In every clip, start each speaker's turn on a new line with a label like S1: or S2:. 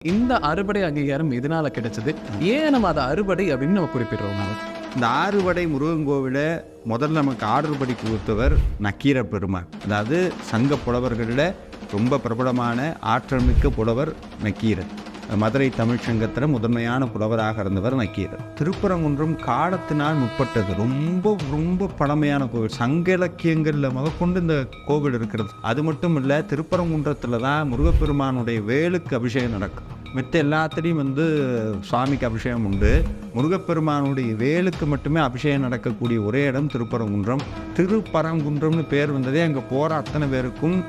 S1: இந்த அறுபடை அங்கீகாரம் எதனால கிடைச்சது? ஏன் நம்ம அதை அறுபடை அப்படின்னு நம்ம குறிப்பிடுறோம்?
S2: இந்த ஆறுபடை முருகன் கோவிலை முதல்ல நமக்கு ஆறுபடி கொடுத்தவர் நக்கீர பெருமான். அதாவது சங்க புலவர்களில் ரொம்ப பிரபலமான ஆற்றல் மிக்க புலவர் நக்கீரர். மதுரை தமிழ் சங்கத்தில் முதன்மையான புலவராக இருந்தவர் நக்கீரர். திருப்பரங்குன்றம் காலத்தினால் முற்பட்டது. ரொம்ப ரொம்ப பழமையான கோவில். சங்க இலக்கியங்களில் முதற்கொண்டு இந்த கோவில் இருக்கிறது. அது மட்டும் இல்லை, திருப்பரங்குன்றத்தில் தான் முருகப்பெருமானுடைய வேலுக்கு அபிஷேகம் நடக்கும். மித்த எல்லாத்துலேயும் சுவாமிக்கு அபிஷேகம் உண்டு. முருகப்பெருமானுடைய வேலுக்கு மட்டுமே அபிஷேகம் நடக்கக்கூடிய ஒரே இடம் திருப்பரங்குன்றம். திருப்பரங்குன்றம்னு பேர் வந்ததே அங்கே போகிற அத்தனை பேருக்கும்.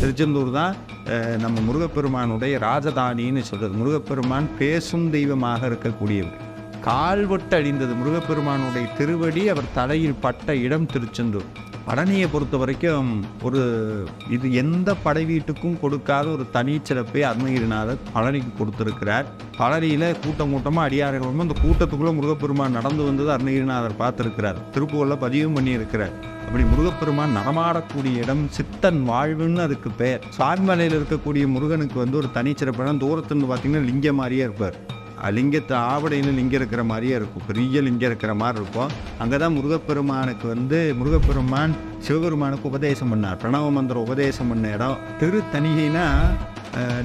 S2: திருச்செந்தூர் தான் நம்ம முருகப்பெருமானுடைய ராஜதானின்னு சொல்கிறது. முருகப்பெருமான் பேசும் தெய்வமாக இருக்கக்கூடியவர். கால்வட்டு அழிந்தது முருகப்பெருமானுடைய திருவடி அவர் தலையில் பட்ட இடம் திருச்செந்தூர். பழனியை பொறுத்த வரைக்கும் இது எந்த படை வீட்டுக்கும் கொடுக்காத ஒரு தனிச்சிறப்பை அருணகிரிநாதர் பழனிக்கு கொடுத்துருக்கிறார். பழனியில் கூட்டமாக அடியார்கள் அந்த கூட்டத்துக்குள்ளே முருகப்பெருமான் நடந்து வந்தது அருணகிரிநாதர் பார்த்துருக்கிறார். திருப்புகழில் பதிவும் பண்ணியிருக்கிறார். அப்படி முருகப்பெருமான் நடமாடக்கூடிய இடம் சித்தன் வாழ்வுன்னு அதுக்கு பெயர். சுவாமிமலையில் இருக்கக்கூடிய முருகனுக்கு ஒரு தனிச்சிறப்பான தூரத்துன்னு பார்த்தீங்கன்னா லிங்கம் மாதிரியே இருப்பார். லிங்கத்தை ஆவடையில் லிங்கம் இருக்கிற மாதிரியே இருக்கும். பெரிய லிங்கம் இருக்கிற மாதிரி இருக்கும். அங்கே தான் முருகப்பெருமான் சிவபெருமானுக்கு உபதேசம் பண்ணார். பிரணவ மந்திர உபதேசம் பண்ண இடம். திருத்தணிகைனா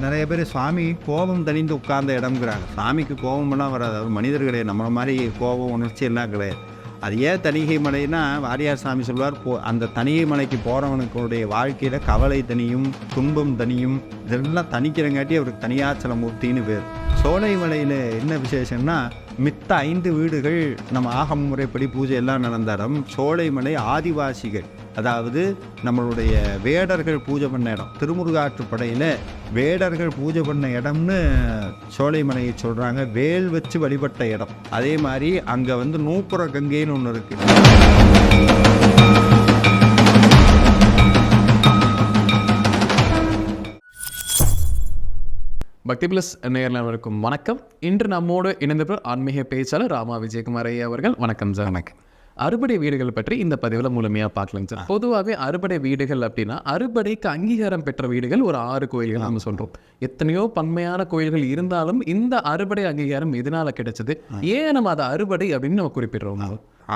S2: நிறைய பேர் சுவாமி கோபம் தணிந்து உட்கார்ந்த இடம்ங்கிறாங்க. சாமிக்கு கோபமெல்லாம் வராது. அவர் மனிதர் கிடையாது. நம்மளை மாதிரி கோபம் உணர்ச்சி எல்லாம் கிடையாது. அது ஏன் தணிகை மலைன்னா வாரியார் சாமி சொல்வார், அந்த தணிகை மலைக்கு போகிறவனுக்குடைய வாழ்க்கையில் கவலை தனியும் துன்பம் தனியும் இதெல்லாம் தணிக்கிறங்காட்டி அவருக்கு தனியாச்சல மூர்த்தின்னு பேர். சோலை மலையில் என்ன விசேஷம்னா மித்த 5 வீடுகள் நம்ம ஆகம முறைப்படி பூஜை எல்லாம் நடந்த இடம். சோலைமலை ஆதிவாசிகள், அதாவது நம்மளுடைய வேடர்கள் பூஜை பண்ண இடம். திருமுருகாற்றுப்படையில் வேடர்கள் பூஜை பண்ண இடம்னு சோலைமலையை சொல்கிறாங்க. வேல் வச்சு வழிபட்ட இடம். அதே மாதிரி அங்கே நூப்புற கங்கைன்னு ஒன்று இருக்குது.
S1: பக்தி பிளஸ் நேயர்களுக்கும் வணக்கம். இன்று நம்மோடு இணைந்தவர் ஆன்மீக பேச்சாளர் ராமா விஜயகுமார் ஐயா அவர்கள். வணக்கம் சார்.
S2: வணக்கம்.
S1: அறுபடை வீடுகள் பற்றி இந்த பதிவில் முழுமையாக பார்க்கலாம் சார். பொதுவாகவே அறுபடை வீடுகள் அப்படின்னா அறுபடைக்கு அங்கீகாரம் பெற்ற வீடுகள் ஒரு 6 கோயில்கள் நம்ம சொல்கிறோம். எத்தனையோ பன்மையான கோயில்கள் இருந்தாலும் இந்த அறுபடை அங்கீகாரம் எதனால கிடைச்சது? ஏன் நம்ம அதை அறுபடை அப்படின்னு நம்ம குறிப்பிடுறோம்?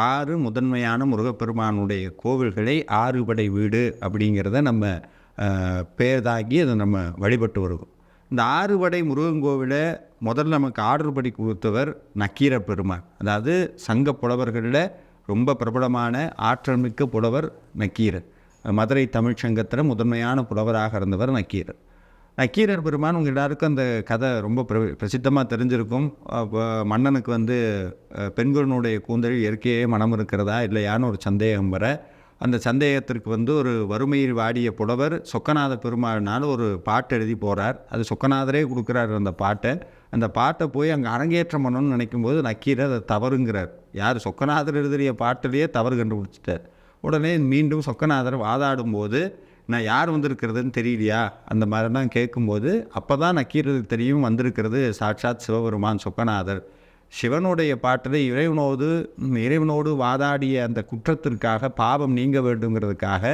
S2: 6 முதன்மையான முருகப்பெருமானுடைய கோவில்களை ஆறுபடை வீடு அப்படிங்கிறத நம்ம பேர்தாகி அதை நம்ம வழிபட்டு வருவோம். இந்த ஆறுபடை முருகன் கோவிலை முதல்ல நமக்கு ஆறுபடி கொடுத்தவர் நக்கீர பெருமான். அதாவது சங்க புலவர்களில் ரொம்ப பிரபலமான ஆற்றல் மிக்க புலவர் நக்கீரர். மதுரை தமிழ் சங்கத்தில் முதன்மையான புலவராக இருந்தவர் நக்கீரர். நக்கீரர் பெருமான் உங்கள் எல்லாருக்கும் அந்த கதை ரொம்ப பிரசித்தமாக தெரிஞ்சிருக்கும். மன்னனுக்கு பெண்களுடைய கூந்தலில் இயற்கையே மனம் இருக்கிறதா இல்லையான்னு ஒரு சந்தேகம் வர, அந்த சந்தேகத்திற்கு ஒரு வறுமையில் வாடிய புலவர் சொக்கநாத பெருமாள்னால ஒரு பாட்டு எழுதி போகிறார். அது சொக்கநாதரே கொடுக்குறாரு அந்த பாட்டை போய் அங்கே அரங்கேற்றம் பண்ணணும்னு நினைக்கும்போது நக்கீரர் அதை தவறுங்கிறார். யார்? சொக்கநாதர் எழுதிய பாட்டிலேயே தவறு கண்டுபிடிச்சிட்டார். உடனே மீண்டும் சொக்கநாதர் வாதாடும்போது நான் யார் வந்திருக்கிறதுன்னு தெரியலையா அந்த மாதிரிலாம் கேட்கும்போது அப்போ தான் நக்கீரருக்கு தெரியும் வந்திருக்கிறது சாட்சாத் சிவபெருமான் சொக்கநாதர். சிவனுடைய பாட்டில் இறைவனோடு வாதாடிய அந்த குற்றத்திற்காக பாவம் நீங்க வேண்டுங்கிறதுக்காக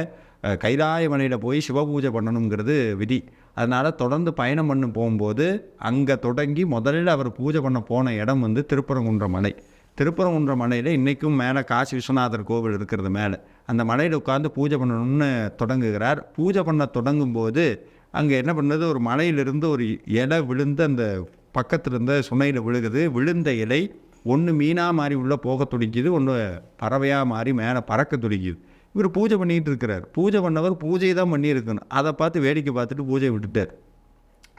S2: கைலாய மலையில் போய் சிவபூஜை பண்ணணுங்கிறது விதி. அதனால் தொடர்ந்து பயணம் பண்ணி போகும்போது அங்கே தொடங்கி முதலில் அவர் பூஜை பண்ண போன இடம் திருப்பரங்குன்ற மலை. திருப்பரங்குன்ற மலையில் இன்றைக்கும் மேலே காசி விஸ்வநாதர் கோவில் இருக்கிறது. மேலே அந்த மலையில் உட்காந்து பூஜை பண்ணணும்னு தொடங்குகிறார். பூஜை பண்ண தொடங்கும்போது அங்கே என்ன பண்ணுறது, ஒரு மலையிலிருந்து ஒரு இலை விழுந்து அந்த பக்கத்தில் இருந்த சுனையில் விழுகுது. விழுந்த இலை ஒன்று மீனாக மாறி உள்ளே போக துடிக்குது, ஒன்று பறவையாக மாறி மேலே பறக்க துடிக்குது. இவர் பூஜை பண்ணிகிட்டு இருக்கிறார். பூஜை பண்ணவர் பூஜை தான் பண்ணியிருக்கணும். அதை பார்த்து வேடிக்கை பார்த்துட்டு பூஜை விட்டுட்டார்.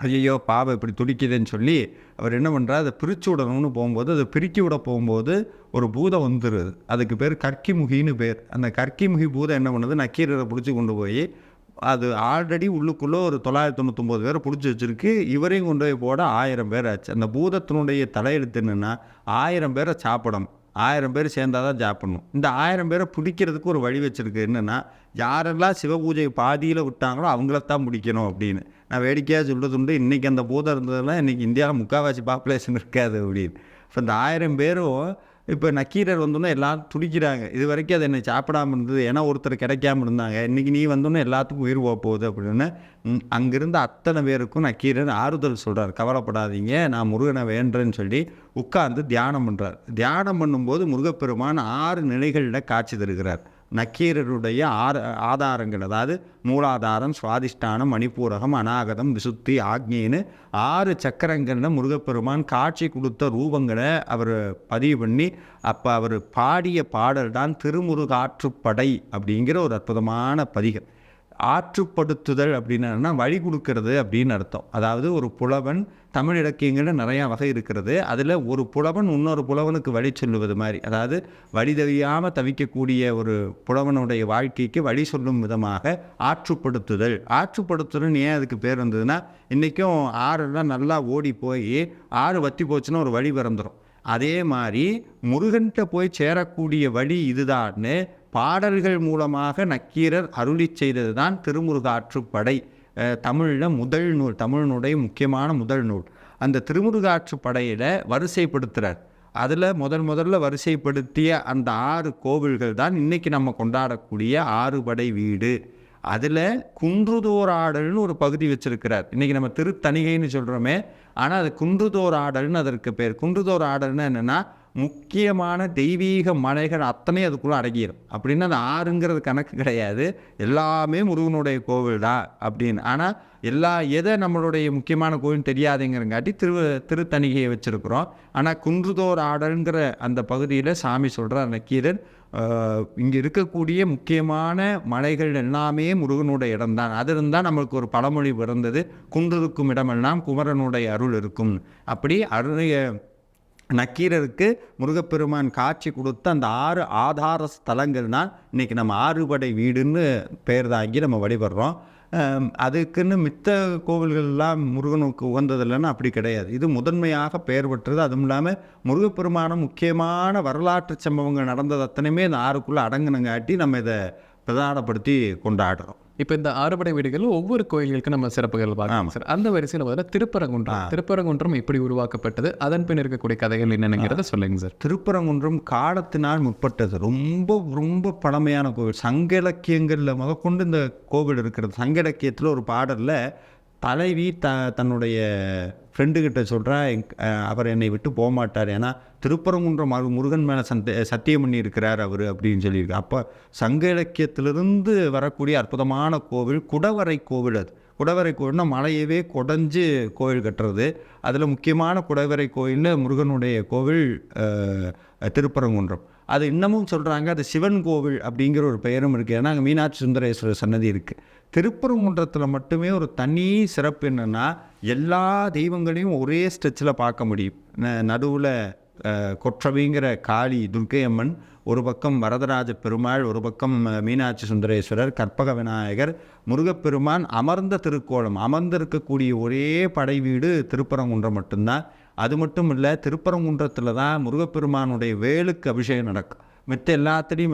S2: ஐயோ பாவை இப்படி துடிக்குதுன்னு சொல்லி அவர் என்ன பண்ணுறார், அதை பிரித்து விடணும்னு போகும்போது அதை பிரிக்கி விட போகும்போது ஒரு பூதம் வந்துடுது. அதுக்கு பேர் கற்கிமுகின்னு பேர். அந்த கற்கிமுகி பூதம் என்ன பண்ணுது, நக்கீரரை பிடிச்சி கொண்டு போய் அது ஆல்ரெடி உள்ளுக்குள்ளே ஒரு 999 பேரை பிடிச்சி வச்சுருக்கு. இவரையும் கொண்டு போய் போட 1000 பேர் ஆச்சு. அந்த பூதத்தினுடைய தலையெழுத்து என்னென்னா 1000 பேரை சாப்பிடணும். 1000 பேர் சேர்ந்தால் தான் சாப்பிடணும். இந்த 1000 பேரை பிடிக்கிறதுக்கு ஒரு வழி வச்சுருக்கு. என்னென்னா யாரெல்லாம் சிவபூஜை பாதியில் விட்டாங்களோ அவங்களத்தான் பிடிக்கணும் அப்படின்னு. நான் வேடிக்கையாக சொல்கிறதுண்டு. இன்றைக்கி அந்த பூதம் இருந்ததுலாம் இன்றைக்கி இந்தியாவில் முக்கால்வாசி பாப்புலேஷன் இருக்காது அப்படின்னு. இப்போ இந்த 1000 பேரும் இப்போ நக்கீரர் வந்தோன்னே எல்லாரும் துடிக்கிறாங்க. இது வரைக்கும் அது என்னை சாப்பிடாம இருந்தது, ஏன்னா ஒருத்தர் கிடைக்காம இருந்தாங்க. இன்றைக்கி நீ வந்தோன்னே எல்லாத்துக்கும் உயிர் போக போகுது அப்படின்னு அங்கிருந்த அத்தனை பேருக்கும் நக்கீரர் ஆறுதல் சொல்கிறார். கவலைப்படாதீங்க, நான் முருகனை வேண்டேன்னு சொல்லி உட்கார்ந்து தியானம் பண்ணுறார். தியானம் பண்ணும்போது முருகப்பெருமான் 6 நிலைகளில் காட்சி தருகிறார். நக்கீரருடைய ஆதாரங்கள், அதாவது மூலாதாரம், சுவாதிஷ்டானம், மணிப்பூரகம், அநாகதம், விசுத்தி, ஆக்ஞின்னு 6 சக்கரங்களில் முருகப்பெருமான் காட்சி கொடுத்த ரூபங்களை அவர் பதிவு பண்ணி, அப்போ அவர் பாடிய பாடல் தான் திருமுருகாற்றுப்படை அப்படிங்கிற ஒரு அற்புதமான பதிகம். ஆற்றுப்படுத்துதல் அப்படின்னா வழி கொடுக்கறது அப்படின்னு அர்த்தம். அதாவது ஒரு புலவன், தமிழ் இலக்கியங்களில் நிறையா வகை இருக்கிறது, அதில் ஒரு புலவன் இன்னொரு புலவனுக்கு வழி சொல்லுவது மாதிரி, அதாவது வழி தெரியாமல் தவிக்கக்கூடிய ஒரு புலவனுடைய வாழ்க்கைக்கு வழி சொல்லும் விதமாக ஆற்றுப்படுத்துதல். ஆற்றுப்படுத்துதல் ஏன் அதுக்கு பேர் வந்ததுன்னா, இன்றைக்கும் ஆறெல்லாம் நல்லா ஓடி போய் ஆறு வற்றி போச்சுன்னா ஒரு வழி பிறந்துடும். அதே மாதிரி முருகன்கிட்ட போய் சேரக்கூடிய வழி இதுதான்னு பாடல்கள் மூலமாக நக்கீரர் அருளி செய்தது தான் திருமுருகாற்றுப்படை. தமிழில் முதல் நூல், தமிழினுடைய முக்கியமான முதல் நூல். அந்த திருமுருகாற்றுப்படையில் வரிசைப்படுத்துகிறார். அதில் முதல்ல வரிசைப்படுத்திய அந்த 6 கோவில்கள் தான் இன்றைக்கி நம்ம கொண்டாடக்கூடிய 6 படை வீடு. அதில் குன்றுதோராடல்னு ஒரு பகுதி வச்சுருக்கிறார். இன்றைக்கி நம்ம திருத்தணிகைன்னு சொல்கிறோமே, ஆனால் அது குன்றுதோராடல்னு அதற்கு பேர். குன்றுதோராடல்னு என்னென்னா, முக்கியமான தெய்வீக மலைகள் அத்தனை அதுக்குள்ளே அடங்கிடும். அப்படின்னா அது 6ங்கிறது கணக்கு கிடையாது, எல்லாமே முருகனுடைய கோவில் தான் அப்படின்னு. ஆனால் எதை நம்மளுடைய முக்கியமான கோவில் தெரியாதுங்கிறங்காட்டி திருத்தணிகையை வச்சுருக்குறோம். ஆனால் குன்றுதோர் ஆடல்ங்கிற அந்த பகுதியில் சாமி சொல்கிறார் நக்கீரர், இங்கே இருக்கக்கூடிய முக்கியமான மலைகள் எல்லாமே முருகனுடைய இடம்தான். அது இருந்தால் நம்மளுக்கு ஒரு பழமொழி பிறந்தது, குன்றிருக்கும் இடமெல்லாம் குமரனுடைய அருள் இருக்கும். அப்படி நக்கீரருக்கு முருகப்பெருமான் காட்சி கொடுத்த அந்த 6 ஆதார ஸ்தலங்கள் தான் இன்றைக்கி நம்ம 6 படை வீடுன்னு பெயர் தாங்கி நம்ம வழிபடுறோம். அதுக்குன்னு மித்த கோவில்கள்லாம் முருகனுக்கு உகந்ததில்லைன்னு அப்படி கிடையாது. இது முதன்மையாக பெயர் பெற்றது. அதுவும் இல்லாமல் முருகப்பெருமானம் முக்கியமான வரலாற்று சம்பவங்கள் நடந்தது அத்தனையுமே இந்த 6க்குள்ளே அடங்குனங்காட்டி நம்ம இதை பிரதானப்படுத்தி கொண்டாடுறோம்.
S1: இப்போ இந்த 6 படை வீடுகள் ஒவ்வொரு கோயில்களுக்கு நம்ம சிறப்புகள் பார்க்கலாம் சார். அந்த வரிசையில் முதல்ல திருப்பரங்குன்றம் எப்படி உருவாக்கப்பட்டது, அதன் பின் இருக்கக்கூடிய கதைகள் என்னென்னங்கிறத சொல்லுங்க சார்.
S2: திருப்பரங்குன்றம் காலத்தினால் முற்பட்டது, ரொம்ப ரொம்ப பழமையான கோவில். சங்க இலக்கியங்களில் முதற்கொண்டு இந்த கோவில் இருக்கிறது. சங்க இலக்கியத்தில் ஒரு பாடலில் தலைவி தன்னுடைய ஃப்ரெண்டுக்கிட்ட சொல்கிறா, அவர் என்னை விட்டு போக மாட்டார், ஏன்னா திருப்பரங்குன்றம் முருகன் மேலே சத்தியம் பண்ணி இருக்கிறார் அவர் அப்படின்னு சொல்லியிருக்கு. அப்போ சங்க இலக்கியத்திலிருந்து வரக்கூடிய அற்புதமான கோவில் குடவரை கோவில். அது குடவரை கோவில்னா மலையவே குடஞ்சி கோவில் கட்டுறது. அதில் முக்கியமான குடவரை கோயிலில் முருகனுடைய கோவில் திருப்பரங்குன்றம். அது இன்னமும் சொல்கிறாங்க, அது சிவன் கோவில் அப்படிங்கிற ஒரு பெயரும் இருக்குது. ஏன்னா அங்கே மீனாட்சி சுந்தரேஸ்வரர் சன்னதி இருக்குது. திருப்பரங்குன்றத்தில் மட்டுமே ஒரு தனி சிறப்பு என்னென்னா, எல்லா தெய்வங்களையும் ஒரே ஸ்ட்ரெச்சில் பார்க்க முடியும். நடுவில் கொற்றவைங்கிற காளி துர்க்கை அம்மன், ஒரு பக்கம் வரதராஜ பெருமாள், ஒரு பக்கம் மீனாட்சி சுந்தரேஸ்வரர், கற்பக விநாயகர், முருகப்பெருமான் அமர்ந்த திருக்கோலம், அமர்ந்திருக்கக்கூடிய ஒரே படை வீடு திருப்பரங்குன்றம் மட்டும்தான். அது மட்டும் இல்லை, திருப்பரங்குன்றத்தில் தான் முருகப்பெருமானுடைய வேலுக்கு அபிஷேகம் நடக்கும். மித்த எல்லாத்துலேயும்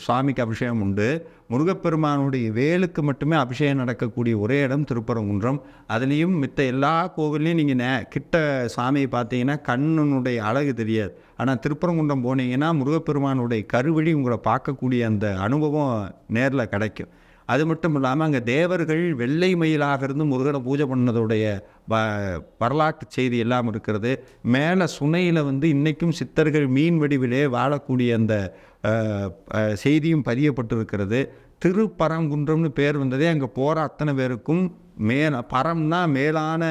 S2: சுவாமிக்கு அபிஷேகம் உண்டு. முருகப்பெருமானுடைய வேலுக்கு மட்டுமே அபிஷேகம் நடக்கக்கூடிய ஒரே இடம் திருப்பரங்குன்றம். அதுலேயும் மித்த எல்லா கோவில்லையும் நீங்கள் கிட்ட சாமியை பார்த்தீங்கன்னா கண்ணனுடைய அழகு தெரியாது. ஆனால் திருப்பரங்குன்றம் போனீங்கன்னா முருகப்பெருமானுடைய கருவழி உங்களை பார்க்கக்கூடிய அந்த அனுபவம் நேரில் கிடைக்கும். அது மட்டும் இல்லாமல் அங்கே தேவர்கள் வெள்ளை மயிலாக இருந்து முருகனை பூஜை பண்ணதுடைய வரலாற்று செய்தி எல்லாம் இருக்கிறது. மேலே சுனையில் இன்றைக்கும் சித்தர்கள் மீன் வடிவிலே வாழக்கூடிய அந்த செய்தியும் பதியப்பட்டிருக்கிறது. திருப்பரங்குன்றம்னு பேர் வந்ததே அங்கே போகிற அத்தனை பேருக்கும் பரம்னா மேலான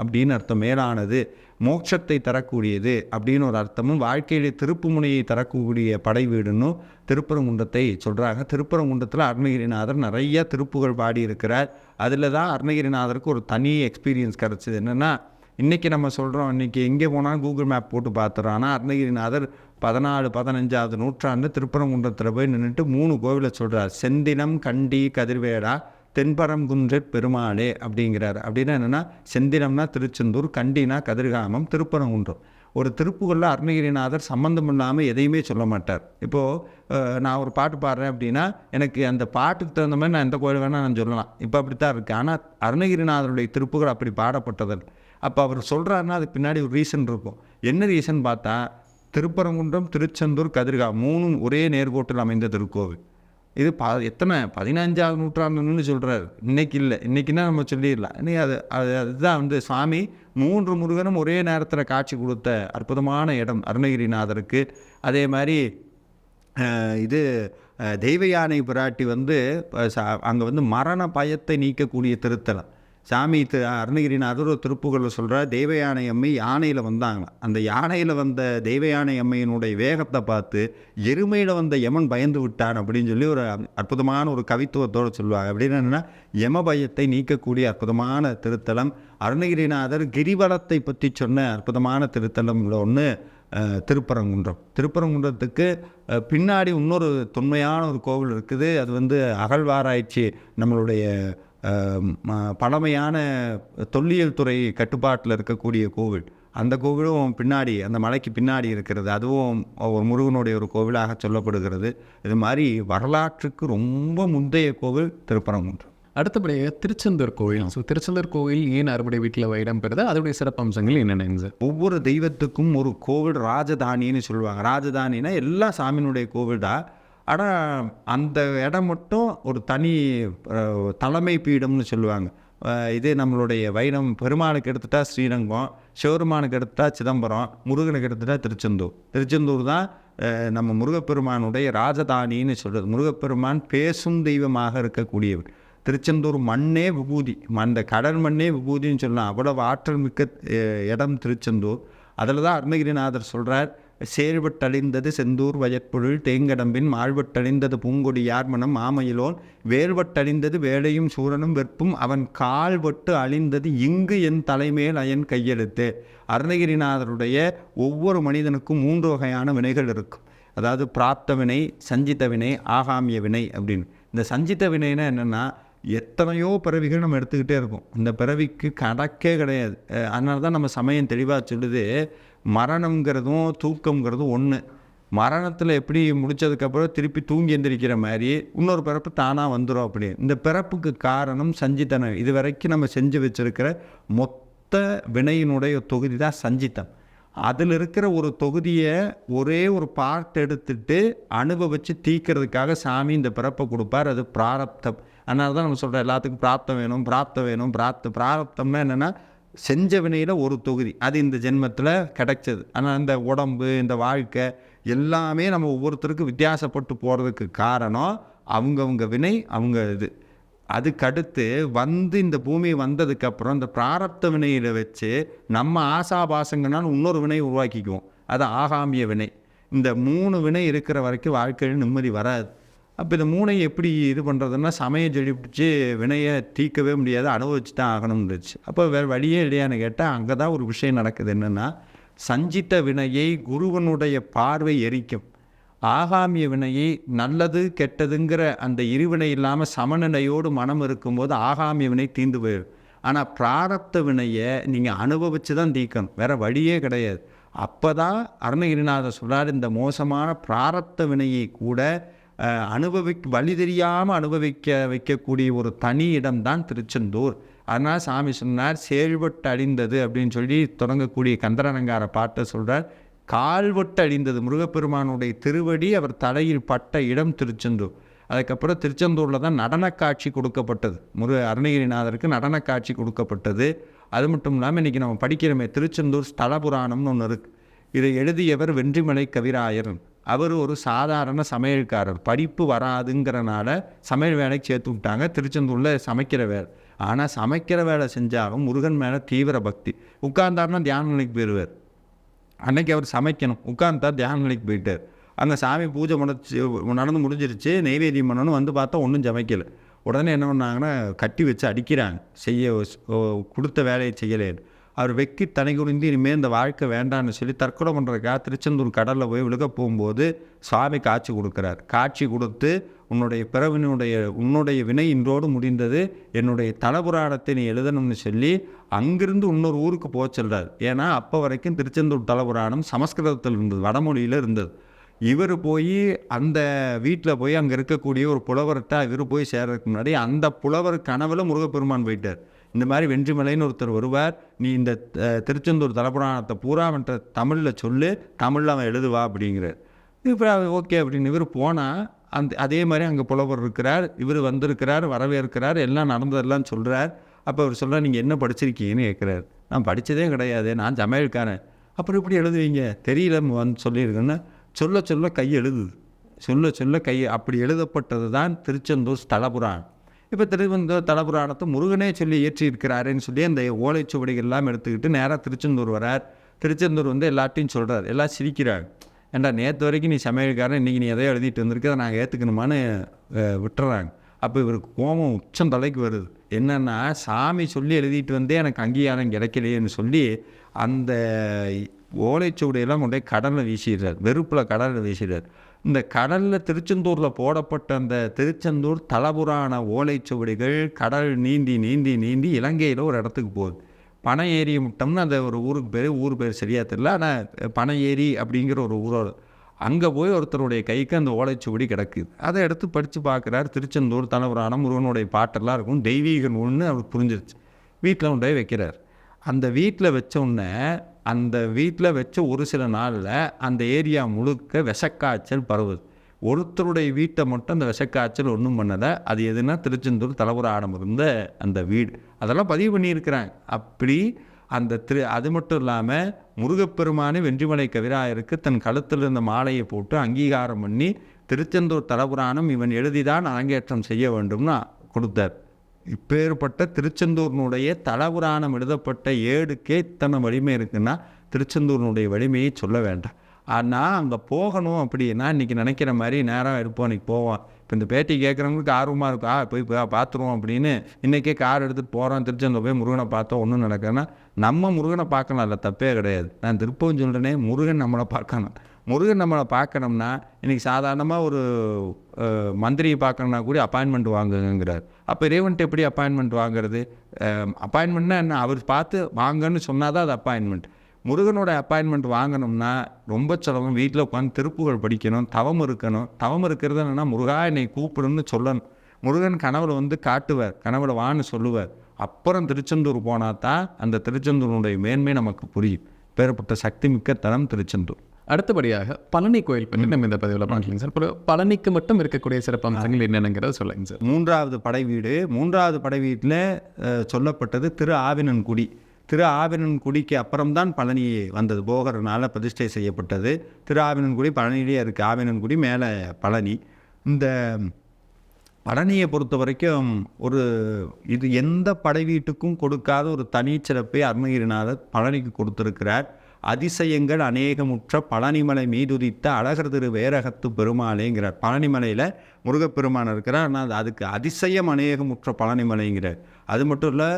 S2: அப்படின்னு அர்த்தம், மேலானது, மோட்சத்தை தரக்கூடியது அப்படின்னு ஒரு அர்த்தமும், வாழ்க்கையிலே திருப்பு முனையை தரக்கூடிய படை வீடுன்னு திருப்பரங்குன்றத்தை சொல்கிறாங்க. திருப்பரங்குன்றத்தில் அருணகிரிநாதர் நிறைய திருப்புகள் பாடியிருக்கிறார். அதில் தான் அருணகிரிநாதருக்கு ஒரு தனி எக்ஸ்பீரியன்ஸ் கிடச்சிது. என்னென்னா, இன்றைக்கி நம்ம சொல்கிறோம், இன்றைக்கி எங்கே போனாலும் கூகுள் மேப் போட்டு பார்த்துறோம். ஆனால் அருணகிரிநாதர் 14-15வது நூற்றாண்டு திருப்பரங்குன்றத்தில் போய் நின்றுட்டு 3 கோவிலை சொல்கிறார். செந்தினம், கண்டி, கதிர்வேடா, தென்பரங்குன்றற் பெருமாளே அப்படிங்கிறார். அப்படின்னா என்னென்னா, செந்தினம்னா திருச்செந்தூர், கண்டினா கதிர்காமம், திருப்பரங்குன்றம். ஒரு திருப்புகளில் அருணகிரிநாதர் சம்மந்தம் இல்லாமல் எதையுமே சொல்ல மாட்டார். இப்போது நான் ஒரு பாட்டு பாடுறேன் அப்படின்னா எனக்கு அந்த பாட்டுக்கு தகுந்த மாதிரி நான் எந்த கோயில் வேணால் நான் சொல்லலாம். இப்போ அப்படித்தான் இருக்குது. ஆனால் அருணகிரிநாதருடைய திருப்புகள் அப்படி பாடப்பட்டதில்லை. அப்போ அவர் சொல்கிறாருன்னா அதுக்கு பின்னாடி ஒரு ரீசன் இருக்கும். என்ன ரீசன் பார்த்தா, திருப்பரங்குன்றம், திருச்செந்தூர், கதிர்காமம் 3ம் ஒரே நேர்கோட்டில் அமைந்த திருக்கோவில். இது எத்தனை 15ஆம் நூற்றாண்டுன்னு சொல்கிறார். இன்றைக்கி இல்லை, இன்றைக்கினா நம்ம சொல்லிடலாம். இன்னைக்கு அதுதான் வந்து சுவாமி 3 முருகனும் ஒரே நேரத்தில் காட்சி கொடுத்த அற்புதமான இடம் அருணகிரிநாதருக்கு. அதே மாதிரி இது தெய்வ யானை பிராட்டி வந்து அங்கே வந்து மரண பயத்தை நீக்கக்கூடிய திருத்தலம். சாமி அருணகிரிநாதர் ஒரு திருப்புகழில் சொல்கிறார், தெய்வ யானை அம்மை யானையில் வந்தாங்களாம். அந்த யானையில் வந்த தெய்வ யானை அம்மையினுடைய வேகத்தை பார்த்து எருமையில் வந்த யமன் பயந்து விட்டான் அப்படின்னு சொல்லி ஒரு அற்புதமான ஒரு கவித்துவத்தோடு சொல்லுவாங்க. அப்படின்னு என்னென்னா, யம பயத்தை நீக்கக்கூடிய அற்புதமான திருத்தலம். அருணகிரிநாதர் கிரிவலத்தை பற்றி சொன்ன அற்புதமான திருத்தலம்ல ஒன்று திருப்பரங்குன்றம். திருப்பரங்குன்றத்துக்கு பின்னாடி இன்னொரு தொன்மையான ஒரு கோவில் இருக்குது. அது வந்து அகழ்வாராய்ச்சி நம்மளுடைய பழமையான தொல்லியல் துறை கட்டுப்பாட்டில் இருக்கக்கூடிய கோவில். அந்த கோவிலும் பின்னாடி, அந்த மலைக்கு பின்னாடி இருக்கிறது. அதுவும் ஒரு முருகனுடைய ஒரு கோவிலாக சொல்லப்படுகிறது. இது மாதிரி வரலாற்றுக்கு ரொம்ப முந்தைய கோவில் திருப்பரங்குன்றம்.
S1: அடுத்தபடியாக திருச்செந்தூர் கோயில். ஸோ திருச்செந்தூர் கோயில் ஏன் அறுபடை வீட்டில் இடம் பெறுது, அதோடைய சிறப்பம்சங்கள் என்னென்னங்க சார்?
S2: ஒவ்வொரு தெய்வத்துக்கும் ஒரு கோவில் ராஜதானின்னு சொல்லுவாங்க. ராஜதானின்னா எல்லா சாமியினுடைய கோவில் தான். ஆனால் அந்த இடம் மட்டும் ஒரு தனி தலைமை பீடம்னு சொல்லுவாங்க. இதே நம்மளுடைய வைணவ பெருமானுக்கு எடுத்துட்டா ஸ்ரீரங்கம், சிவபெருமானுக்கு எடுத்துட்டா சிதம்பரம், முருகனுக்கு எடுத்துட்டா திருச்செந்தூர். திருச்செந்தூர் தான் நம்ம முருகப்பெருமானுடைய ராஜதானின்னு சொல்கிறது. முருகப்பெருமான் பேசும் தெய்வமாக இருக்கக்கூடியவர். திருச்செந்தூர் மண்ணே விபூதி, அந்த கடல் மண்ணே விபூதின்னு சொல்லலாம். அவ்வளவு ஆற்றல் மிக்க இடம் திருச்செந்தூர். அதில் தான் அருணகிரிநாதர் சொல்கிறார், சேர்வட்டழிந்தது செந்தூர் வயற்பொருள் தேங்கடம்பின் மாழ்வட்டழிந்தது பூங்கொடி யார்மனம் மாமயிலோன் வேல்வட்டழிந்தது வேலையும் சூரனும் வெற்பும் அவன் கால்வட்டு அழிந்தது இங்கு என் தலைமேல் அயன் கையெழுத்து. அருணகிரிநாதருடைய ஒவ்வொரு மனிதனுக்கும் 3 வகையான வினைகள் இருக்கும். அதாவது பிராப்த வினை, சஞ்சித வினை, ஆகாமிய வினை அப்படின்னு. இந்த சஞ்சித வினைனா என்னென்னா, எத்தனையோ பிறவிகள் நம்ம எடுத்துக்கிட்டே இருக்கோம். இந்த பிறவிக்கு கணக்கே கிடையாது. அதனால தான் நம்ம சமயம் தெளிவாக சொல்லுது, மரணங்கிறதும் தூக்கங்கிறதும் ஒன்று. மரணத்தில் எப்படி முடித்ததுக்கப்புறம் திருப்பி தூங்கி எந்திரிக்கிற மாதிரி இன்னொரு பிறப்பு தானாக வந்துடும். அப்படி இந்த பிறப்புக்கு காரணம் சஞ்சித்தனம். இது வரைக்கும் நம்ம செஞ்சு வச்சுருக்கிற மொத்த வினையினுடைய தொகுதி தான் சஞ்சித்தம். அதில் இருக்கிற ஒரு தொகுதியை ஒரே ஒரு பார்ட் எடுத்துட்டு அனுபவித்து தீக்கிறதுக்காக சாமி இந்த பிறப்பை கொடுப்பார். அது பிராரப்தம். அதனால தான் நம்ம சொல்கிறோம், எல்லாத்துக்கும் பிராப்தம் வேணும், பிராப்தம் வேணும். பிராரப்தம்னா என்னென்னா, செஞ்ச வினையில் ஒரு தொகுதி, அது இந்த ஜென்மத்தில் கிடைச்சது. ஆனால் இந்த உடம்பு, இந்த வாழ்க்கை எல்லாமே நம்ம ஒவ்வொருத்தருக்கும் வித்தியாசப்பட்டு போகிறதுக்கு காரணம் அவங்கவுங்க வினை, அவங்க இது. அதுக்கடுத்து வந்து இந்த பூமி வந்ததுக்கப்புறம் இந்த பிராரப்த வினையில் வச்சு நம்ம ஆசாபாசங்கனாலும் இன்னொரு வினை உருவாக்கிக்குவோம். அது ஆகாமிய வினை. இந்த 3 வினை இருக்கிற வரைக்கும் வாழ்க்கையில் நிம்மதி வராது. அப்போ இந்த 3ஐயும் எப்படி இது பண்ணுறதுன்னா, சமயம் சொல்லி பிடிச்சி வினையை தீர்க்கவே முடியாது, அனுபவிச்சு தான் ஆகணும்னுச்சு. அப்போ வேறு வழியே இல்லையான்னு கேட்டால், அங்கே தான் ஒரு விஷயம் நடக்குது. என்னென்னா, சஞ்சித்த வினையை குருவனுடைய பார்வை எரிக்கும். ஆகாமிய வினையை நல்லது கெட்டதுங்கிற அந்த இருவினை இல்லாமல் சமநிலையோடு மனம் இருக்கும்போது ஆகாமிய வினை தீர்ந்து போயிடும். ஆனால் பிராரப்த வினையை நீங்கள் அனுபவித்து தான் தீர்க்கணும், வேறு வழியே கிடையாது. அப்போ தான் அருணகிரிநாதர் சொல்கிறார், இந்த மோசமான பிராரப்த வினையை கூட வழி தெரியாமல் அனுபவிக்க வைக்கக்கூடிய ஒரு தனி இடம்தான் திருச்செந்தூர். அதனால் சாமி சொன்னார், செயல்பட்டு அழிந்தது அப்படின்னு சொல்லி தொடங்கக்கூடிய கந்தரலங்கார பாட்டை சொல்கிறார். கால்வட்டு அழிந்தது, முருகப்பெருமானுடைய திருவடி அவர் தலையில் பட்ட இடம் திருச்செந்தூர். அதுக்கப்புறம் திருச்செந்தூரில் தான் நடன காட்சி கொடுக்கப்பட்டது. அருணகிரிநாதருக்கு நடன காட்சி கொடுக்கப்பட்டது. அது மட்டும் இல்லாமல் இன்றைக்கி நம்ம படிக்கிறோமே திருச்செந்தூர் ஸ்தல புராணம்னு ஒன்று இருக்குது. இதை எழுதியவர் வென்றிமலை கவிராயர். அவர் ஒரு சாதாரண சமையல்காரர், படிப்பு வராதுங்கிறனால சமையல் வேலைக்கு சேர்த்து விட்டாங்க. திருச்செந்தூரில் சமைக்கிற வேலை. ஆனால் சமைக்கிற வேலை செஞ்சாலும் முருகன் மேலே தீவிர பக்தி. உட்கார்ந்தாருன்னா தியான நிலைக்கு போயிடுவார். அன்றைக்கி அவர் சமைக்கணும், உட்கார்ந்தா தியான நிலைக்கு போயிட்டார். அங்கே சாமி பூஜை நடந்து முடிஞ்சிருச்சு, நெய்வேத்தியம் பண்ணணும். வந்து பார்த்தா ஒன்றும் சமைக்கலை. உடனே என்ன பண்ணாங்கன்னா, கட்டி வச்சு அடிக்கிறாங்க, கொடுத்த வேலையை செய்யலை. அவர் வெக்கி தனி குறிந்து இனிமேல் இந்த வாழ்க்கை வேண்டான்னு சொல்லி தற்கொலை பண்ணுறதுக்காக திருச்செந்தூர் கடலில் போய் விழுக போகும்போது சுவாமி காட்சி கொடுக்குறார். காட்சி கொடுத்து, உன்னுடைய வினை இன்றோடு முடிந்தது, என்னுடைய தலபுராணத்தை நீ எழுதணும்னு சொல்லி அங்கிருந்து இன்னொரு ஊருக்கு போக சொல்கிறார். ஏன்னா அப்போ வரைக்கும் திருச்செந்தூர் தலபுராணம் சமஸ்கிருதத்தில் இருந்தது, வடமொழியில் இருந்தது. இவர் போய் அந்த வீட்டில் போய் அங்கே இருக்கக்கூடிய ஒரு புலவர்கிட்ட இவர் போய் சேர்றதுக்கு முன்னாடி அந்த புலவர் கனவில் முருகப்பெருமான் போயிட்டார். இந்த மாதிரி வென்றிமலைன்னு ஒருத்தர் வருவார், நீ இந்த திருச்செந்தூர் தலபுராணத்தை பூரா அவன்கிட்ட தமிழில் சொல்லு, தமிழில் அவன் எழுதுவா அப்படிங்கிறார். இப்போ ஓகே அப்படின்னு இவர் போனால் அதே மாதிரி அங்கே புலவர் இருக்கிறார், இவர் வந்திருக்கிறார், வரவேற்கிறார், எல்லாம் நடந்ததெல்லாம் சொல்கிறார். அப்போ அவர் சொல்கிறார், நீங்கள் என்ன படிச்சிருக்கீங்கன்னு கேட்குறாரு. நான் படித்ததே கிடையாது, நான் சமையல்காரன். அப்புறம் இப்படி எழுதுவீங்க, தெரியல வந்து சொல்லியிருக்கேன்னா சொல்ல சொல்ல கை எழுதுது, சொல்ல சொல்ல கை. அப்படி எழுதப்பட்டது தான் திருச்செந்தூர் ஸ்தலபுராணம். இப்போ திருச்செந்தூர் தலபுராணத்தை முருகனே சொல்லி இயற்றியிருக்கிறாருன்னு சொல்லி அந்த ஓலைச்சுவடிகள் எல்லாம் எடுத்துக்கிட்டு நேராக திருச்செந்தூர் வரார். திருச்செந்தூர் வந்து எல்லாத்தையும் சொல்கிறார், எல்லாம் சிரிக்கிறாங்க. ஏன்டா நேற்று வரைக்கும் நீ சமையல்காரன், இன்றைக்கி நீ எதையோ எழுதிட்டு வந்திருக்க, அதை நாங்கள் ஏற்றுக்கணுமான்னு விட்டுறாங்க. அப்போ இவருக்கு கோபம் உச்சம் தலைக்கு வருது. என்னென்னா, சாமி சொல்லி எழுதிட்டு வந்தே எனக்கு அங்கீகாரம் கிடைக்கலையேன்னு சொல்லி அந்த ஓலைச்சுவடியெல்லாம் கொண்டே கடலில் வீசிடுறார், வெறுப்பில் கடலில் வீசிடுறார். இந்த கடலில் திருச்செந்தூரில் போடப்பட்ட அந்த திருச்செந்தூர் தலபுராண ஓலைச்சுவடிகள் கடல் நீந்தி நீந்தி நீந்தி இலங்கையில் ஒரு இடத்துக்கு போகுது. பனை ஏரி முட்டம்னு அந்த ஒரு ஊர் பேர் சரியாக தெரியல, ஆனால் பனை ஏரி அப்படிங்கிற ஒரு ஊரோட அங்கே போய் ஒருத்தருடைய கைக்கு அந்த ஓலைச்சுவடி கிடக்குது. அதை எடுத்து படித்து பார்க்குறார். திருச்செந்தூர் தலபுராணம் முருகனுடைய பாட்டெல்லாம் இருக்கும், தெய்வீக நூல்னு அவர் புரிஞ்சிருச்சு. வீட்டில் கொண்டு போய் வைக்கிறார். அந்த வீட்டில் வச்ச உடனே அந்த வீட்டில் வச்ச ஒரு சில நாளில் அந்த ஏரியா முழுக்க விஷக்காய்ச்சல் பரவுது. ஒருத்தருடைய வீட்டை மட்டும் அந்த விஷக்காய்ச்சல் ஒன்றும் பண்ணலை. அது எதுனா திருச்செந்தூர் தலபுராணம் இருந்த அந்த வீடு. அதெல்லாம் பதிவு பண்ணியிருக்கிறாங்க. அப்படி அந்த அது மட்டும் இல்லாமல் முருகப்பெருமானே வென்றிமலை கவிராயருக்கு தன் கழுத்தில் இருந்த மாலையை போட்டு அங்கீகாரம் பண்ணி திருச்செந்தூர் தலபுராணம் இவன் எழுதிதான் அரங்கேற்றம் செய்ய வேண்டும்னு கொடுத்தார். இப்பேற்பட்ட திருச்செந்தூர்னுடைய தலபுராணம் எழுதப்பட்ட ஏடுக்கே இத்தனை வலிமை இருக்குன்னா திருச்செந்தூர்னுடைய வலிமையை சொல்ல வேண்டாம். ஆனால் அங்கே போகணும் அப்படின்னா இன்றைக்கி நினைக்கிற மாதிரி நேரம் இருப்போம், இன்றைக்கி போவோம். இப்போ இந்த பேட்டி கேட்குறவங்களுக்கு ஆர்வமாக இருக்கும், போய் பார்த்துருவோம் அப்படின்னு இன்றைக்கே கார் எடுத்துகிட்டு போகிறோம், திருச்செந்தூர் போய் முருகனை பார்த்தோம், ஒன்றும் நடக்குதுன்னா நம்ம முருகனை பார்க்கலாம், இல்லை தப்பே கிடையாது. நான் திருப்பவும் சொல்கிறேனே, முருகன் நம்மளை பார்க்கணும். முருகன் நம்மளை பார்க்கணும்னா இன்றைக்கி சாதாரணமாக ஒரு மந்திரியை பார்க்கணுன்னா கூட அப்பாயின்மெண்ட் வாங்குங்கிறார். அப்போ இறைவன்ட்டு எப்படி அப்பாயின்மெண்ட் வாங்குறது? அப்பாயின்மெண்ட்னா என்ன? அவர் பார்த்து வாங்கன்னு சொன்னால் தான் அது அப்பாயின்மெண்ட். முருகனோட அப்பாயின்மெண்ட் வாங்கணும்னா ரொம்ப செலவும். வீட்டில் உட்காந்து திருப்புகள் படிக்கணும், தவம் இருக்கணும். தவம் இருக்கிறது என்னென்னா, முருகா என்னை கூப்பிடுன்னு சொல்லணும். முருகன் கனவுல வந்து காட்டுவார், கனவுல வான்னு சொல்லுவார். அப்புறம் திருச்செந்தூர் போனால் தான் அந்த திருச்செந்தூருடைய மேன்மை நமக்கு புரியும். பேரப்பட்ட சக்தி மிக்க தலம் திருச்செந்தூர்.
S1: அடுத்தபடியாக பழனி கோயில் பற்றி நம்ம இந்த பதிவில் பார்க்கலாங்க சார். இப்போ பழனிக்கு மட்டும் இருக்கக்கூடிய சிறப்பு அம்சங்கள் என்னென்னங்கிறத சொல்லுங்க சார்.
S2: மூன்றாவது படை வீட்டில் சொல்லப்பட்டது திரு ஆவினன்குடி. திரு ஆவினன்குடிக்கு அப்புறம்தான் பழனி வந்தது, போகர்னால் பிரதிஷ்டை செய்யப்பட்டது. திரு ஆவினன்குடி பழனியிலே இருக்குது. ஆவினன்குடி மேலே பழனி. இந்த பழனியை பொறுத்த வரைக்கும் இது எந்த படை வீட்டுக்கும் கொடுக்காத ஒரு தனிச்சிறப்பை அருணகிரிநாதர் பழனிக்கு கொடுத்திருக்கிறார். அதிசயங்கள் அநேகமுற்ற பழனிமலை மீதுதித்த அழகர் திரு வேரகத்து பெருமாளேங்கிறார். பழனிமலையில் முருகப்பெருமான் இருக்கிறார், ஆனால் அதுக்கு அதிசயம் அநேகமுற்ற பழனிமலைங்கிறார். அது மட்டும் இல்லை,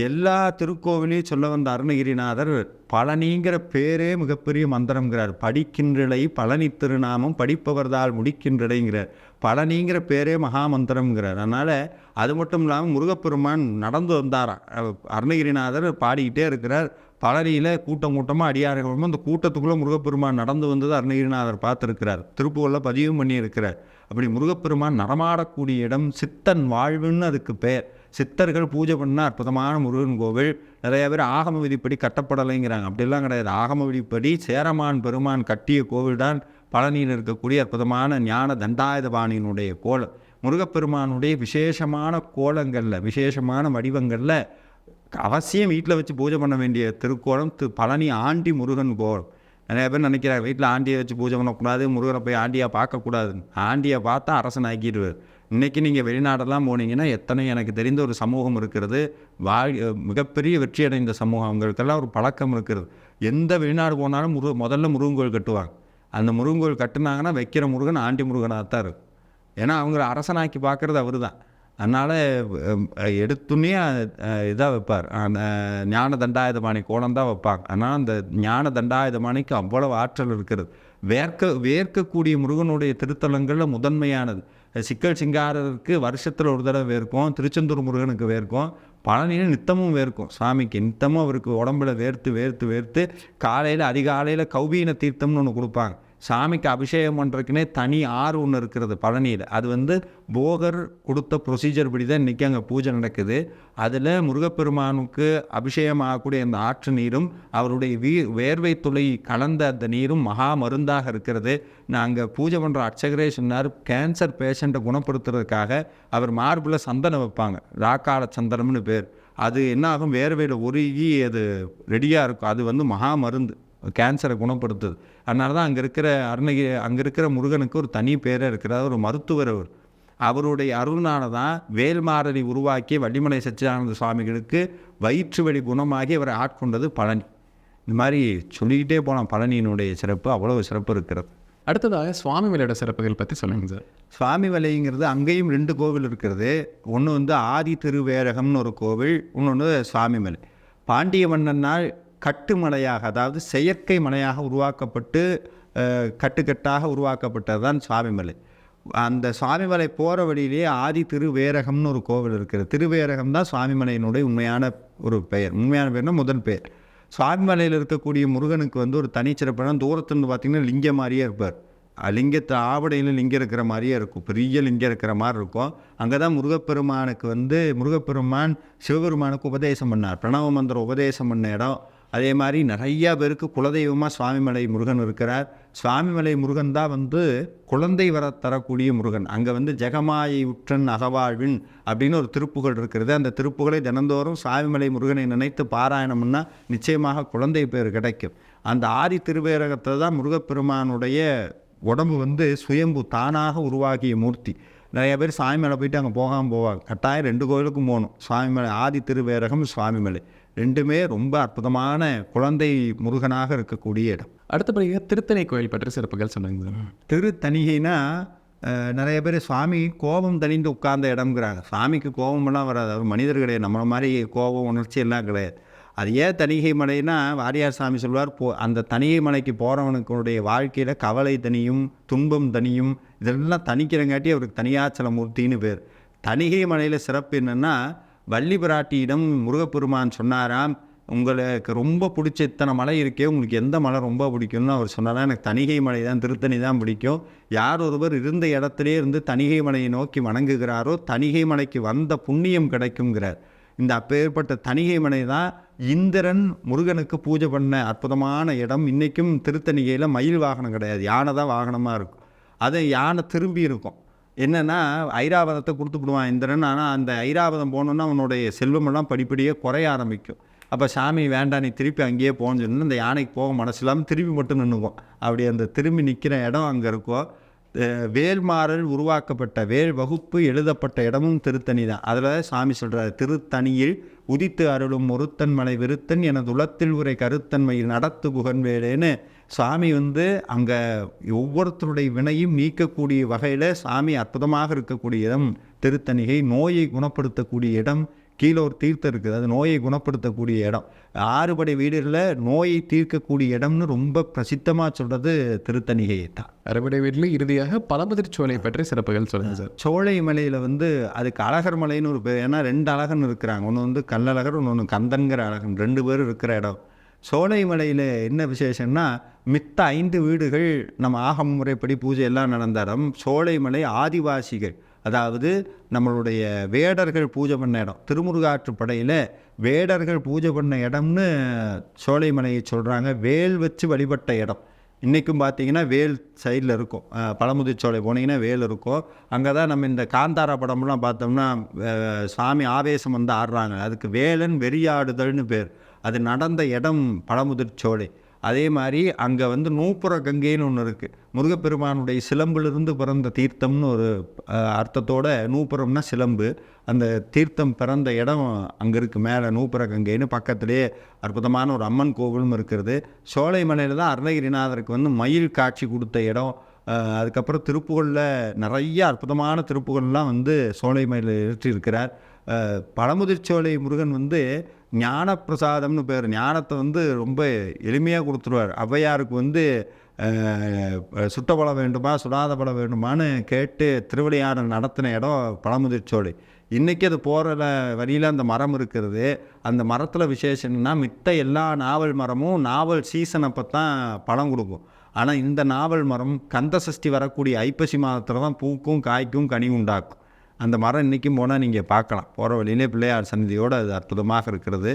S2: எல்லா திருக்கோவிலையும் சொல்ல வந்த அருணகிரிநாதர் பழனிங்கிற பேரே மிகப்பெரிய மந்திரங்கிறார். படிக்கின்றலை பழனி திருநாமம் படிப்பவர்தால் முடிக்கின்றடைங்கிறார். பழனிங்கிற பேரே மகாமந்திரம்ங்கிறார். அதனால் அது மட்டும் இல்லாமல் முருகப்பெருமான் நடந்து வந்தாராம். அருணகிரிநாதர் பாடிக்கிட்டே இருக்கிறார். பழனியில் கூட்டமாக அடியார்கள், அந்த கூட்டத்துக்குள்ளே முருகப்பெருமான் நடந்து வந்தது அருணகிரிநாதர் பார்த்துருக்கிறார். திருப்புகளில் பதிவும் பண்ணியிருக்கிறார். அப்படி முருகப்பெருமான் நடமாடக்கூடிய இடம் சித்தன் வாழ்வுன்னு அதுக்கு பெயர். சித்தர்கள் பூஜை பண்ண அற்புதமான முருகன் கோவில். நிறைய பேர் ஆகம விதிப்படி கட்டப்படலைங்கிறாங்க. அப்படிலாம் கிடையாது. ஆகம விதிப்படி சேரமான் பெருமான் கட்டிய கோவில் தான் பழனியில் இருக்கக்கூடிய அற்புதமான ஞான தண்டாயுதபாணியினுடைய கோலம். முருகப்பெருமானுடைய விசேஷமான கோலங்களில், விசேஷமான வடிவங்களில் அவசியம் வீட்டில் வச்சு பூஜை பண்ண வேண்டிய திருக்கோலம் பழனி ஆண்டி முருகன் கோலம். நிறைய பேர் நினைக்கிறார் வீட்டில் ஆண்டியை வச்சு பூஜை பண்ணக்கூடாது, முருகனை போய் ஆண்டியாக பார்க்கக்கூடாது. ஆண்டியை பார்த்தா அரசன் ஆக்கிடுவார். இன்றைக்கி நீங்கள் வெளிநாடெல்லாம் போனீங்கன்னா எத்தனை எனக்கு தெரிந்த ஒரு சமூகம் இருக்கிறது, மிகப்பெரிய வெற்றி அடைந்த சமூகம். அவங்களுக்கெல்லாம் ஒரு பழக்கம் இருக்கிறது. எந்த வெளிநாடு போனாலும் முதல்ல முருகன் கோயில் கட்டுவாங்க. அந்த முருகன் கோயில் கட்டுனாங்கன்னா வைக்கிற முருகன் ஆண்டி முருகனாக தான் இருக்கும். ஏன்னா அவங்க அரசனாக்கி பார்க்குறது அவர் தான். அதனால் எடுத்துன்னே இதாக வைப்பார், ஞான தண்டாயுதபாணி கோலம் தான் வைப்பாங்க. ஆனால் அந்த ஞான தண்டாயுதபாணிக்கு அவ்வளவு ஆற்றல் இருக்கிறது. வேர்க்கக்கூடிய முருகனுடைய திருத்தலங்களில் முதன்மையானது. சிக்கல் சிங்காரருக்கு வருஷத்தில் ஒரு தடவை வேர்க்கும், திருச்செந்தூர் முருகனுக்கு வேர்க்கும், பழனியில் நித்தமும் வேர்க்கும். சாமிக்கு நித்தமும் அவருக்கு உடம்புல வேர்த்து வேர்த்து வேர்த்து காலையில் அதிகாலையில் கௌபீன தீர்த்தம்னு ஒன்று கொடுப்பாங்க. சாமிக்கு அபிஷேகம் பண்ணுறதுக்குனே தனி ஆறு ஒன்று இருக்கிறது பழனியில். அது வந்து போகர் கொடுத்த ப்ரொசீஜர் படி தான் இன்றைக்கி அங்கே பூஜை நடக்குது. அதில் முருகப்பெருமானுக்கு அபிஷேகம் ஆகக்கூடிய அந்த ஆற்று நீரும் அவருடைய வேர்வை துளை கலந்த அந்த நீரும் மகா மருந்தாக இருக்கிறது. நான் அங்கே பூஜை பண்ணுற அர்ச்சகரே சொன்னார், கேன்சர் பேஷண்ட்டை குணப்படுத்துறதுக்காக அவர் மார்பில் சந்தனம் வைப்பாங்க, ராக்கால சந்தனம்னு பேர். அது என்ன ஆகும், வேர்வையில் உருகி அது ரெடியாக இருக்கும். அது வந்து மகா மருந்து, கேன்சரை குணப்படுத்துது. அதனால தான் அங்கே இருக்கிற முருகனுக்கு ஒரு தனி பேரே இருக்கிறார், ஒரு மருத்துவர். அவருடைய அருள்னால தான் வேல்மாறனை உருவாக்கி வள்ளிமலை சச்சிதானந்த சுவாமிகளுக்கு வயிற்று வலி குணமாகி அவரை ஆட்கொண்டது பழனி. இந்த மாதிரி சொல்லிக்கிட்டே போனால் பழனியினுடைய சிறப்பு அவ்வளவு சிறப்பு இருக்கிறது.
S1: அடுத்ததாக சுவாமிமலையோட சிறப்புகள் பற்றி சொல்லுங்கள் சார்.
S2: சுவாமிமலைங்கிறது அங்கேயும் 2 கோவில் இருக்கிறது. ஒன்று வந்து ஆதி திருவேரகம்னு ஒரு கோவில், இன்னொன்று சுவாமிமலை. பாண்டிய மன்னனால் கட்டுமலையாக, அதாவது செயற்கை மலையாக உருவாக்கப்பட்டு கட்டுக்கட்டாக உருவாக்கப்பட்டது தான் சுவாமிமலை. அந்த சுவாமிமலை போகிற வழியிலேயே ஆதி திருவேரகம்னு ஒரு கோவில் இருக்கிறது. திருவேரகம் தான் சுவாமிமலையினுடைய உண்மையான ஒரு பெயர். உண்மையான பெயர்னா முதல் பெயர். சுவாமிமலையில் இருக்கக்கூடிய முருகனுக்கு வந்து ஒரு தனிச்சிறப்பான, தூரத்துலேருந்து பார்த்திங்கன்னா லிங்கம் மாதிரியே இருப்பார். லிங்கத்தை ஆவடையில் லிங்கம் இருக்கிற மாதிரியே இருக்கும், பெரிய லிங்கம் இருக்கிற மாதிரி இருக்கும். அங்கே தான் முருகப்பெருமானுக்கு வந்து முருகப்பெருமான் சிவபெருமானுக்கு உபதேசம் பண்ணார், பிரணவ மந்திரம் உபதேசம் பண்ண இடம். அதே மாதிரி நிறையா பேருக்கு குலதெய்வமாக சுவாமிமலை முருகன் இருக்கிறார். சுவாமிமலை முருகன் தான் வந்து குழந்தை வர தரக்கூடிய முருகன். அங்கே வந்து ஜெகமாயை உற்றன் அகவாழ்வின் அப்படின்னு ஒரு திருப்புகழ் இருக்கிறது. அந்த திருப்புகளை தினந்தோறும் சுவாமிமலை முருகனை நினைத்து பாராயணம்னா நிச்சயமாக குழந்தை பேர் கிடைக்கும். அந்த ஆதி திருவேரகத்தில் தான் முருகப்பெருமானுடைய உடம்பு வந்து சுயம்பு தானாக உருவாகிய மூர்த்தி. நிறைய பேர் சுவாமிமலை போயிட்டு அங்கே போகாமல் போவாங்க. கட்டாயம் 2 கோயிலுக்கும் போகணும். சுவாமிமலை, ஆதி திருவேரகம், சுவாமிமலை ரெண்டுமே ரொம்ப அற்புதமான குழந்தை முருகனாக இருக்கக்கூடிய இடம்.
S1: அடுத்தபடியாக திருத்தணி கோயில் பற்றி சிறப்புகள் சொல்லுங்க சார்.
S2: திருத்தணிகைனா நிறைய பேர் சுவாமி கோபம் தணிந்து உட்கார்ந்த இடம்ங்கிறாங்க. சுவாமிக்கு கோபமெல்லாம் வராது, அவர் மனிதர் கிடையாது, நம்மளை மாதிரி கோபம் உணர்ச்சி எல்லாம் கிடையாது. அது ஏன் தணிகை மலைன்னா வாரியார் சாமி சொல்வார், அந்த தணிகை மலைக்கு போகிறவனுக்குடைய வாழ்க்கையில் கவலை தனியும் துன்பம் தனியும் இதெல்லாம் தணிக்கிறங்காட்டி அவருக்கு தனியாச்சல மூர்த்தின்னு பேர். தணிகை மலையில் சிறப்பு என்னென்னா, வள்ளி பிராட்டியிடம் முருகப்பெருமான் சொன்னாராம், உங்களுக்கு ரொம்ப பிடிச்ச இத்தனை மலை இருக்கே, உங்களுக்கு எந்த மலை ரொம்ப பிடிக்கும்னு அவர் சொன்னாரா. எனக்கு தணிகை மலை தான், திருத்தணி தான் பிடிக்கும். யார் ஒருவர் இருந்த இடத்துலே இருந்து தணிகை மலையை நோக்கி வணங்குகிறாரோ தணிகை மலைக்கு வந்த புண்ணியம் கிடைக்குங்கிறார். இந்த அப்பேற்பட்ட தணிகை மலை தான் இந்திரன் முருகனுக்கு பூஜை பண்ண அற்புதமான இடம். இன்றைக்கும் திருத்தணிகையில் மயில் வாகனம் கிடையாது, யானை தான் வாகனமாக இருக்கும். அதை யானை திரும்பி இருக்கும். என்னென்னா ஐராவதத்தை கொடுத்துப்படுவான் இந்திரன். ஆனால் அந்த ஐராவதம் போனோன்னா அவனுடைய செல்வமெல்லாம் படிப்படியாக குறைய ஆரம்பிக்கும். அப்போ சாமி வேண்டாம், நீ திருப்பி அங்கேயே போன்னு சொன்னா அந்த யானைக்கு போக மனசு இல்லாமல் திரும்பி மட்டும் நின்றுக்கும். அப்படி அந்த திரும்பி நிற்கிற இடம் அங்கே இருக்கும். வேல்மாறல் உருவாக்கப்பட்ட வேல் வகுப்பு எழுதப்பட்ட இடமும் திருத்தணி தான். அதில் சாமி சொல்கிறார், திருத்தணியில் உதித்து அருளும் ஒருத்தன் மலை விருத்தன் எனது உளத்தில் உரை கருத்தன்மையில் நடத்து புகன் வேலேன்னு சாமி வந்து அங்கே ஒவ்வொருத்தருடைய வினையும் நீக்கக்கூடிய வகையில் சாமி அற்புதமாக இருக்கக்கூடிய இடம் திருத்தணிகை. நோயை குணப்படுத்தக்கூடிய இடம். கீழே ஒரு தீர்த்தம் இருக்குது, அது நோயை குணப்படுத்தக்கூடிய இடம். 6 படை வீடுகளில் நோயை தீர்க்கக்கூடிய இடம்னு ரொம்ப பிரசித்தமாக சொல்கிறது திருத்தணிகையை தான்.
S1: அறுபடை வீட்டில் இறுதியாக பழமுதிர்ச்சோலை பற்றி சிறப்புகள் சொல்லுங்கள் சார்.
S2: சோலை மலையில் வந்து அதுக்கு அழகர் மலைன்னு ஒரு பேர். ஏன்னா 2 அழகன் இருக்கிறாங்க, ஒன்று வந்து கல்லழகர், ஒன்று கந்தன்கிற அழகன், 2 பேர் இருக்கிற இடம். சோலை மலையில் என்ன விசேஷம்னா, மித்த 5 வீடுகள் நம்ம ஆகம முறைப்படி பூஜை எல்லாம் நடந்த இடம். சோலை மலை ஆதிவாசிகள், அதாவது நம்மளுடைய வேடர்கள் பூஜை பண்ண இடம். திருமுருகாற்று படையில் வேடர்கள் பூஜை பண்ண இடம்னு சோலைமலையை சொல்கிறாங்க. வேல் வச்சு வழிபட்ட இடம். இன்றைக்கும் பார்த்தீங்கன்னா வேல் சைடில் இருக்கும். பழமுதிர்ச்சோலை போனீங்கன்னா வேல் இருக்கும். அங்கே தான் நம்ம இந்த காந்தாரா படம்லாம் பார்த்தோம்னா சாமி ஆவேசம் வந்து ஆடுறாங்க. அதுக்கு வேலன் வெறியாடுதல்னு பேர். அது நடந்த இடம் பழமுதிர்ச்சோலை. அதே மாதிரி அங்கே வந்து நூப்புற கங்கைன்னு ஒன்று இருக்குது. முருகப்பெருமானுடைய சிலம்பிலிருந்து பிறந்த தீர்த்தம்னு ஒரு அர்த்தத்தோட நூப்புறம்னா சிலம்பு. அந்த தீர்த்தம் பிறந்த இடம் அங்கே இருக்குது, மேலே நூப்புற கங்கைன்னு. பக்கத்துலேயே அற்புதமான ஒரு அம்மன் கோவிலும் இருக்கிறது. சோலைமலையில் தான் அருணகிரிநாதருக்கு வந்து மயில் காட்சி கொடுத்த இடம். அதுக்கப்புறம் திருப்புகளில் நிறைய அற்புதமான திருப்புகள்லாம் வந்து சோலைமலையில் ஏற்றிருக்கிறார். பழமுதிர்ச்சோலை முருகன் வந்து ஞானப்பிரசாதம்னு பேர். ஞானத்தை வந்து ரொம்ப எளிமையாக கொடுத்துருவார். ஔவையாருக்கு வந்து சுட்ட பழம் வேண்டுமா சுடாத பழம் வேண்டுமான்னு கேட்டு திருவிளையாடல் நடத்தின இடம் பழமுதிர்ச்சோலை. இன்றைக்கி அது போகிற வழியில் அந்த மரம் இருக்கிறது. அந்த மரத்தில் விசேஷம்னா மித்த எல்லா நாவல் மரமும் நாவல் சீசன் அப்போ தான் பழம் கொடுக்கும். ஆனால் இந்த நாவல் மரம் கந்த சஷ்டி வரக்கூடிய ஐப்பசி மாதத்தில் தான் பூக்கும் காய்க்கும் கனி உண்டாக்கும். அந்த மரம் இன்றைக்கும் போனால் நீங்கள் பார்க்கலாம். போகிற வழியிலே பிள்ளையார் சந்நிதியோடு அது அற்புதமாக இருக்கிறது.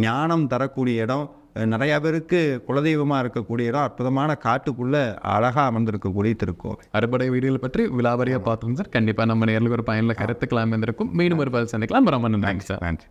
S2: ஞானம் தரக்கூடிய இடம், நிறையா பேருக்கு குலதெய்வமாக இருக்கக்கூடிய இடம், அற்புதமான காட்டுக்குள்ளே அழகாக அமர்ந்திருக்கக்கூடிய திருக்கோவில்.
S1: அறுபடை வீடுகள் பற்றி விலாவரியாக பார்த்தோம் சார். கண்டிப்பாக நம்ம நேரில் ஒரு பயனில் கருத்துக்கலாம் இருந்திருக்கும். மீண்டும் ஒரு பதில் சந்திக்கலாம். ரொம்ப நன்றி சார்.
S2: நன்றி.